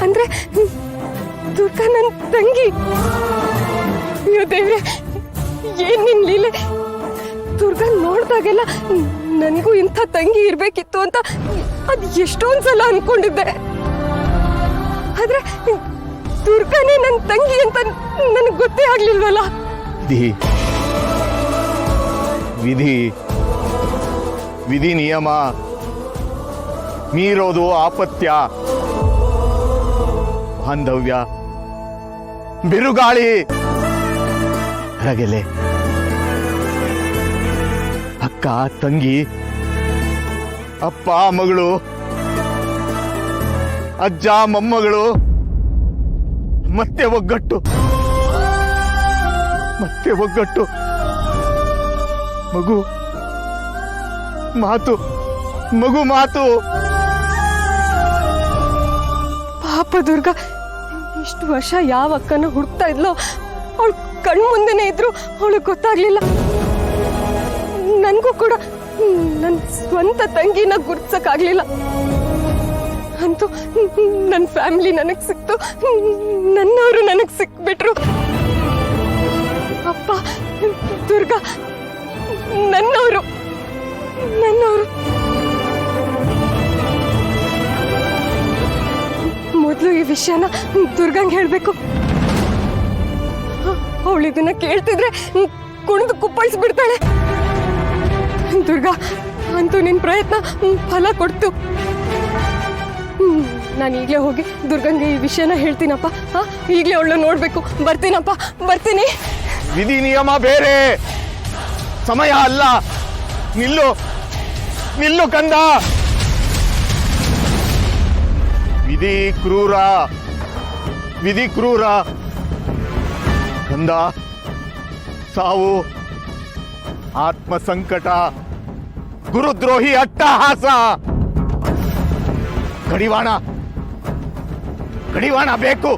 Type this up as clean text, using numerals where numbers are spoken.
ಅಂದ್ರೆ ದುರ್ಗಾ ನನ್ನ ತಂಗಿ. ಅಯ್ಯೋ ದೇವ್ರೆ, ಏನ್ ನಿನ್ ಲೀಲೆ. ದುರ್ಗಾ ನೋಡ್ದಾಗೆಲ್ಲ ನನಗೂ ಇಂಥ ತಂಗಿ ಇರ್ಬೇಕಿತ್ತು ಅಂತ ಅದ್ ಎಷ್ಟೊಂದ್ಸಲ ಅನ್ಕೊಂಡಿದ್ದೆ. ಆದ್ರೆ ದುರ್ಗಾನೇ ನನ್ನ ತಂಗಿ ಅಂತ ನನಗೆ ಗೊತ್ತೇ ಆಗ್ಲಿಲ್ವಲ್ಲ. ವಿಧಿ ವಿಧಿ ನಿಯಮ ಮೀರೋದು ಆಪತ್ಯ. ಬಾಂಧವ್ಯ ಬಿರುಗಾಳಿ ರಗೆಲೆ ಅಕ್ಕ ತಂಗಿ ಅಪ್ಪ ಮಗಳು ಅಜ್ಜ ಮೊಮ್ಮಗಳು ಮತ್ತೆ ಒಗ್ಗಟ್ಟು ಮಗು ಮಾತು ಪಾಪ ದುರ್ಗಾ ಇಷ್ಟು ವರ್ಷ ಯಾವ ಅಕ್ಕನ ಹುಡುಕ್ತಾ ಇದ್ಲೋ ಅವಳು ಕಣ್ಣು ಮುಂದೆನೇ ಇದ್ರು ಅವಳಿಗೆ ಗೊತ್ತಾಗ್ಲಿಲ್ಲ. ನನಗೂ ಕೂಡ ನನ್ನ ಸ್ವಂತ ತಂಗಿನ ಗುರ್ತಿಸಕ್ಕಾಗ್ಲಿಲ್ಲ. ಅಂತೂ ನನ್ನ ಫ್ಯಾಮಿಲಿ ನನಗೆ ಸಿಕ್ತು, ನನ್ನವರು ನನಗೆ ಸಿಕ್ಬಿಟ್ರು. ಅಪ್ಪ ದುರ್ಗಾ ನನ್ನವರು. ಮೊದಲು ಈ ವಿಷಯನ ದುರ್ಗಂಗೆ ಹೇಳ್ಬೇಕು. ಅವಳು ಇದನ್ನ ಕೇಳ್ತಿದ್ರೆ ಕುಣಿದು ಕುಪ್ಪಳಿಸ್ಬಿಡ್ತಾಳೆ. ದುರ್ಗಾ, ಅಂತೂ ನಿನ್ ಪ್ರಯತ್ನ ಫಲ ಕೊಡ್ತು. ನಾನು ಈಗಲೇ ಹೋಗಿ ದುರ್ಗಂಗೆ ಈ ವಿಷಯನ ಹೇಳ್ತೀನಪ್ಪ. ಈಗಲೇ ಅವಳು ನೋಡ್ಬೇಕು. ಬರ್ತೀನಿ. ವಿಧಿ ನಿಯಮ ಬೇರೆ, ಸಮಯ ಅಲ್ಲ. ನಿಲ್ಲು ಕಂದ. ವಿಧಿ ಕ್ರೂರ ಕಂದ. ಸಾವು, ಆತ್ಮ ಸಂಕಟ, ಗುರುದ್ರೋಹಿ ಅಟ್ಟಹಾಸ. ಕಡಿವಾಣ ಬೇಕು.